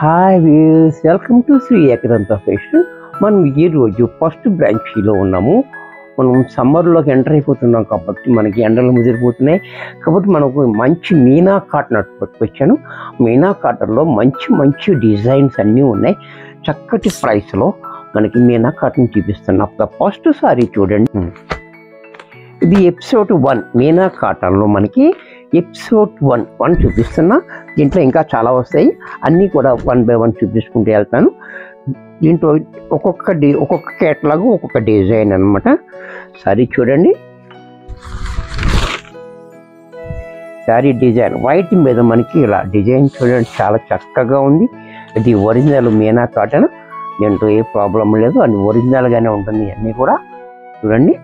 Hi views, welcome to Shri Ekadanta fashion. మనం ఈరోజు first బ్రాంచ్లో ఉన్నాము. మనం సమ్మర్లోకి ఎంటర్ అయిపోతున్నాం కాబట్టి మనకి ఎండలు ముదిరిపోతున్నాయి కాబట్టి మనకు మంచి మీనా కాటన్ పట్టుకొచ్చాను. మీనా కాటన్లో మంచి మంచి డిజైన్స్ అన్నీ ఉన్నాయి. చక్కటి ప్రైస్లో మనకి మీనా కాటన్ చూపిస్తున్నాం. ఫస్ట్ సారీ చూడండి, ఇది ఎపిసోడ్ 1 మీనా కాటన్లో మనకి ఎపిసోడ్ 1 చూపిస్తున్నా. దీంట్లో ఇంకా చాలా వస్తాయి, అన్నీ కూడా 1 by 1 చూపించుకుంటూ వెళ్తాను. దీంట్లో ఒక్కొక్క కేటలాగ్ ఒక్కొక్క డిజైన్ అనమాట. సారీ చూడండి, సారీ డిజైన్ వైట్ మీద మనకి ఇలా డిజైన్ చూడండి, చాలా చక్కగా ఉంది. ఇది ఒరిజినల్ మీనా కాటన్, దీంట్లో ఏ ప్రాబ్లం లేదు, అన్ని ఒరిజినల్గానే ఉంటుంది అన్నీ కూడా చూడండి.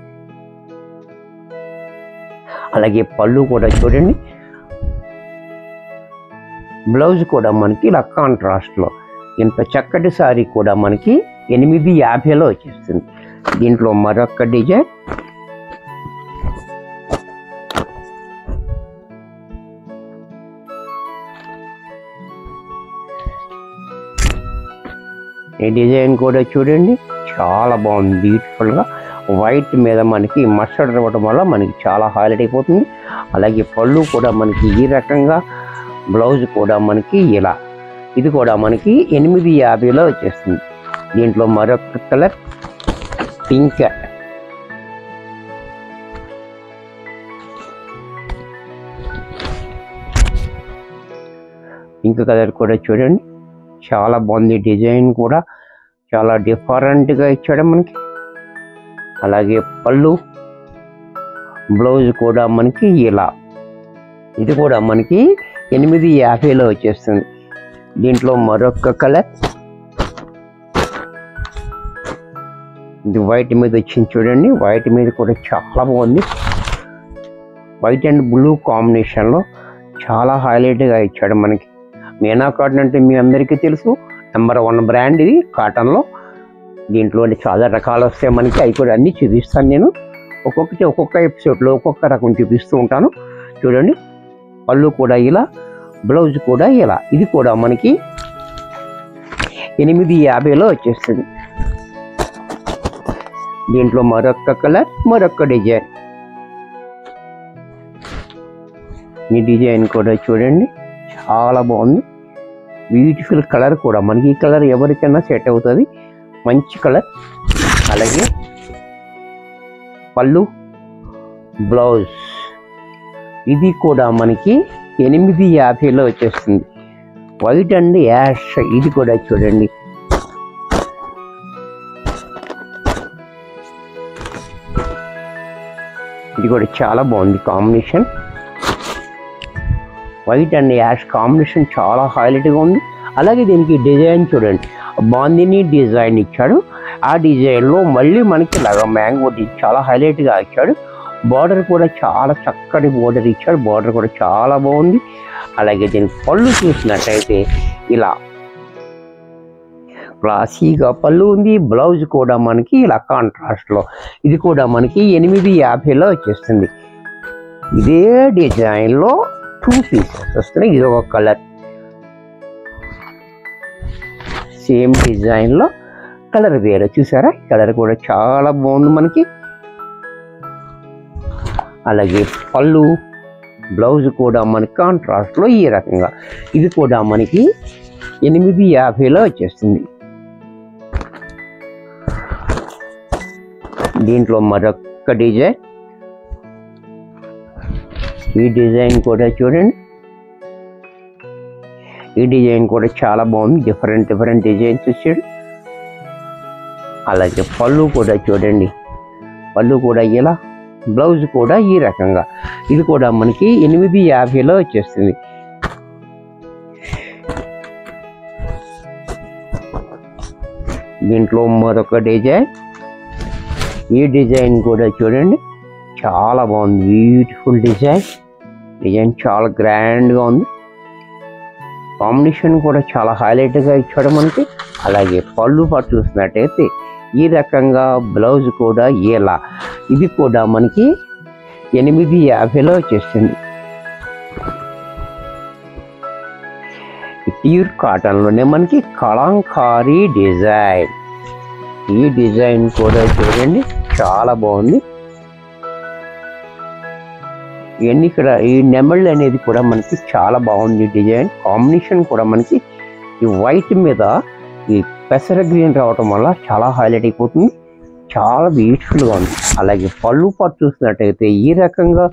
అలాగే పళ్ళు కూడా చూడండి, బ్లౌజ్ కూడా మనకి ఇలా కాంట్రాస్ట్లో. ఇంత చక్కటి సారీ కూడా మనకి 850లో వచ్చేస్తుంది. దీంట్లో మరొక డిజైన్, ఈ డిజైన్ కూడా చూడండి చాలా బాగుంది, బ్యూటిఫుల్గా వైట్ మీద మనకి మస్టర్డ్ అవ్వడం వల్ల మనకి చాలా హైలైట్ అయిపోతుంది. అలాగే పళ్ళు కూడా మనకి ఈ రకంగా, బ్లౌజ్ కూడా మనకి ఇలా, ఇది కూడా మనకి 850లో వచ్చేస్తుంది. దీంట్లో మరొక కలర్ పింక్, పింక్ కలర్ కూడా చూడండి చాలా బాగుంది. డిజైన్ కూడా చాలా డిఫరెంట్గా ఇచ్చాడు మనకి. అలాగే పళ్ళు, బ్లౌజ్ కూడా మనకి ఇలా, ఇది కూడా మనకి 850లో వచ్చేస్తుంది. దీంట్లో మరొక కలర్, ఇది వైట్ మీద వచ్చింది చూడండి, వైట్ మీద కూడా చాలా బాగుంది. వైట్ అండ్ బ్లూ కాంబినేషన్లో చాలా హైలైట్గా ఇచ్చాడు మనకి. మీనా కాటన్ అంటే మీ అందరికీ తెలుసు, నెంబర్ 1 బ్రాండ్ ఇది కాటన్లో. దీంట్లో చాలా రకాలు వస్తాయి మనకి, అవి కూడా అన్నీ చూపిస్తాను నేను. ఒక్కొక్క ఎపిసోడ్లో ఒక్కొక్క రకం చూపిస్తూ ఉంటాను. చూడండి పళ్ళు కూడా ఇలా, బ్లౌజ్ కూడా ఇలా, ఇది కూడా మనకి 850లో వచ్చేస్తుంది. దీంట్లో మరొక కలర్, మరొక డిజైన్, ఈ డిజైన్ కూడా చూడండి చాలా బాగుంది, బ్యూటిఫుల్ కలర్ కూడా మనకి. ఈ కలర్ ఎవరికైనా సెట్ అవుతుంది, మంచి కలర్. అలాగే పళ్ళు, బ్లౌజ్, ఇది కూడా మనకి 850లో వచ్చేస్తుంది. వైట్ అండ్ యాష్, ఇది కూడా చూడండి ఇది కూడా చాలా బాగుంది combination. White and ash combination చాలా హైలైట్గా ఉంది. అలాగే దీనికి డిజైన్ చూడండి, బాందిని డిజైన్ ఇచ్చాడు. ఆ డిజైన్లో మళ్ళీ మనకి ఇలాగా మ్యాంగో చాలా హైలైట్గా ఇచ్చాడు. బార్డర్ కూడా చాలా చక్కటి బార్డర్ ఇచ్చాడు, బార్డర్ కూడా చాలా బాగుంది. అలాగే దీని పళ్ళు చూసినట్టయితే ఇలా క్లాసీగా పళ్ళు ఉంది, బ్లౌజ్ కూడా మనకి ఇలా కాంట్రాస్ట్లో, ఇది కూడా మనకి 850లో వచ్చేస్తుంది. ఇదే డిజైన్లో 2 పీసెస్ వస్తున్నాయి. ఇది ఒక కలర్, సేమ్ డిజైన్లో కలర్ వేరే, చూసారా కలర్ కూడా చాలా బాగుంది మనకి. అలాగే పళ్ళు, బ్లౌజ్ కూడా మనకి కాంట్రాస్ట్లో ఈ రకంగా, ఇది కూడా మనకి 850లో వచ్చేస్తుంది. దీంట్లో మరొక డిజైన్, ఈ డిజైన్ కూడా చూడండి, ఈ డిజైన్ కూడా చాలా బాగుంది, డిఫరెంట్ డిజైన్స్ ఇచ్చాడు. అలాగే పళ్ళు కూడా చూడండి, పళ్ళు కూడా ఇలా, బ్లౌజ్ కూడా ఈ రకంగా, ఇది కూడా మనకి 850లో వచ్చేస్తుంది. దీంట్లో మరొక డిజైన్, ఈ డిజైన్ కూడా చూడండి చాలా బాగుంది, బ్యూటిఫుల్ డిజైన్ చాలా గ్రాండ్గా ఉంది. కాంబినేషన్ కూడా చాలా హైలైట్గా ఇచ్చాడు మనకి. అలాగే పళ్ళు పాటు చూసినట్టయితే ఈ రకంగా, బ్లౌజ్ కూడా ఇలా, ఇది కూడా మనకి 850లో వచ్చేస్తుంది. ప్యూర్ కాటన్లోనే మనకి కలంకారీ డిజైన్. ఈ డిజైన్ కూడా చూడండి చాలా బాగుంది. ఇవన్నీ ఇక్కడ ఈ నెమళ్ళు అనేది కూడా మనకి చాలా బాగుంది. డిజైన్ కాంబినేషన్ కూడా మనకి ఈ వైట్ మీద ఈ పెసర గ్రీన్ రావటం వల్ల చాలా హైలైట్ అయిపోతుంది. చాలా బ్యూటిఫుల్గా ఉంది. అలాగే పళ్ళు పాటు చూసినట్టయితే ఈ రకంగా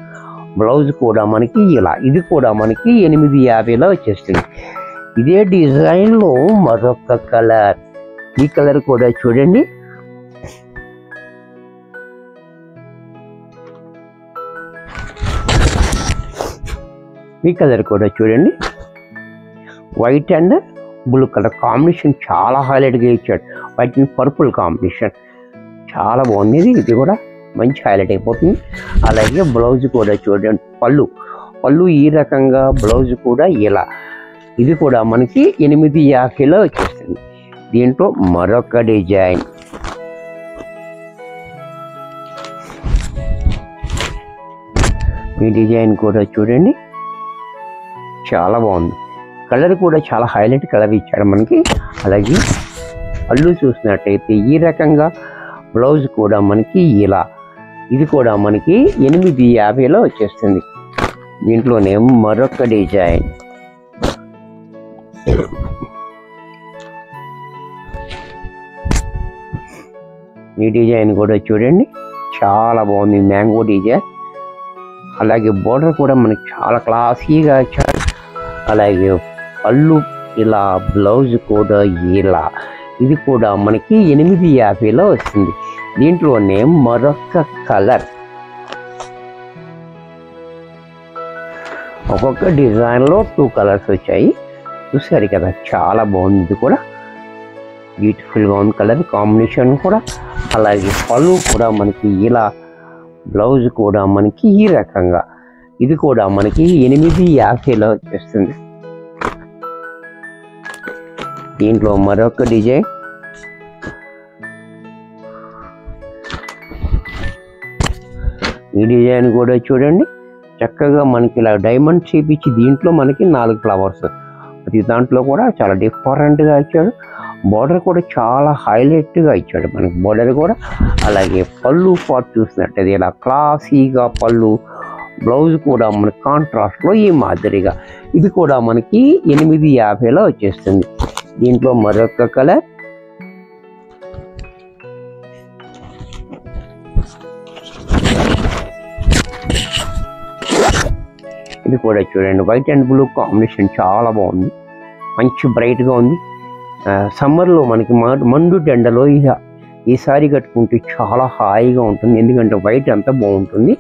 బ్లౌజ్ కూడా మనకి ఇలా, ఇది కూడా మనకి 850లో వచ్చేస్తుంది. ఇదే డిజైన్లో మరొక కలర్, ఈ కలర్ కూడా చూడండి. ఈ కలర్ కూడా చూడండి, white and blue colour combination చాలా హైలైట్గా ఇచ్చాడు. వైట్ అండ్ పర్పుల్ కాంబినేషన్ చాలా బాగుంది. ఇది కూడా మంచి హైలైట్ అయిపోతుంది. అలాగే బ్లౌజ్ కూడా చూడండి, పళ్ళు ఈ రకంగా, బ్లౌజ్ కూడా ఇలా, ఇది కూడా మనకి 850లో వచ్చేస్తుంది. దీంట్లో మరొక డిజైన్, ఈ డిజైన్ కూడా చూడండి చాలా బాగుంది. కలర్ కూడా చాలా హైలైట్ కలర్ ఇచ్చాడు మనకి. అలాగే పళ్ళు చూసినట్టయితే ఈ రకంగా, బ్లౌజ్ కూడా మనకి ఇలా, ఇది కూడా మనకి 850లో వచ్చేస్తుంది. దీంట్లోనే మరొక డిజైన్, ఈ డిజైన్ కూడా చూడండి చాలా బాగుంది, మ్యాంగో డిజైన్. అలాగే బోర్డర్ కూడా మనకి చాలా క్లాసీగా ఇచ్చాడు. అలాగే పళ్ళు ఇలా, బ్లౌజ్ కూడా ఇలా, ఇది కూడా మనకి 850లో వస్తుంది. దీంట్లోనే మరొక కలర్, ఒక్కొక్క డిజైన్లో 2 కలర్స్ వచ్చాయి. చూసారు కదా చాలా బాగుంది. ఇది కూడా బ్యూటిఫుల్గా ఉంది కలర్ కాంబినేషన్ కూడా. అలాగే పళ్ళు కూడా మనకి ఇలా, బ్లౌజ్ కూడా మనకి ఈ రకంగా, ఇది కూడా మనకి 850లో వచ్చేస్తుంది. దీంట్లో మరొక డిజైన్, ఈ డిజైన్ కూడా చూడండి చక్కగా మనకి ఇలా డైమండ్ షేప్ ఇచ్చి, దీంట్లో మనకి 4 ఫ్లవర్స్, అది దాంట్లో కూడా చాలా డిఫరెంట్గా ఇచ్చాడు. బార్డర్ కూడా చాలా హైలైట్గా ఇచ్చాడు మనకి బార్డర్ కూడా. అలాగే పళ్ళు పాటు చూసినట్టయితే ఇలా క్లాసీగా పళ్ళు, బ్లౌజ్ కూడా మనకి కాంట్రాస్ట్లో ఈ మాదిరిగా, ఇది కూడా మనకి 850లో వచ్చేస్తుంది. దీంట్లో మరొక కలర్, ఇది కూడా చూడండి వైట్ అండ్ బ్లూ కాంబినేషన్ చాలా బాగుంది, మంచి బ్రైట్గా ఉంది. సమ్మర్లో మనకి మండు ఎండలో ఈ సారీ కట్టుకుంటే చాలా హాయిగా ఉంటుంది. ఎందుకంటే వైట్ అంతా బాగుంటుంది.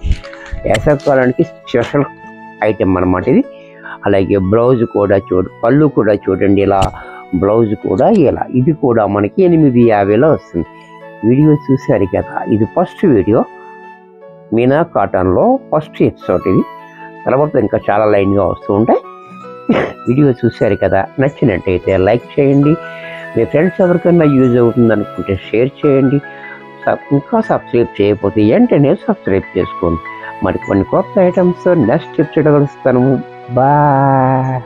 వేసవికాలానికి స్పెషల్ ఐటెం అన్నమాట ఇది. అలాగే బ్లౌజ్ కూడా పళ్ళు కూడా చూడండి ఇలా, బ్లౌజ్ కూడా ఇలా, ఇది కూడా మనకి 850లో వస్తుంది. వీడియో చూసారు కదా, ఇది ఫస్ట్ వీడియో మీనా కాటన్లో ఫస్ట్ ఎపిసోడ్. ఇది తర్వాత ఇంకా చాలా లైన్గా వస్తూ ఉంటాయి. వీడియో చూసారు కదా, నచ్చినట్టయితే లైక్ చేయండి. మీ ఫ్రెండ్స్ ఎవరికైనా యూజ్ అవుతుంది అనుకుంటే షేర్ చేయండి. ఇంకా సబ్స్క్రైబ్ చేయకపోతే వెంటనే సబ్స్క్రైబ్ చేసుకోండి. మరి కొన్ని కొత్త ఐటమ్స్ నెక్స్ట్ ఎపిసోడ్ కలుస్తాను. బాయ్.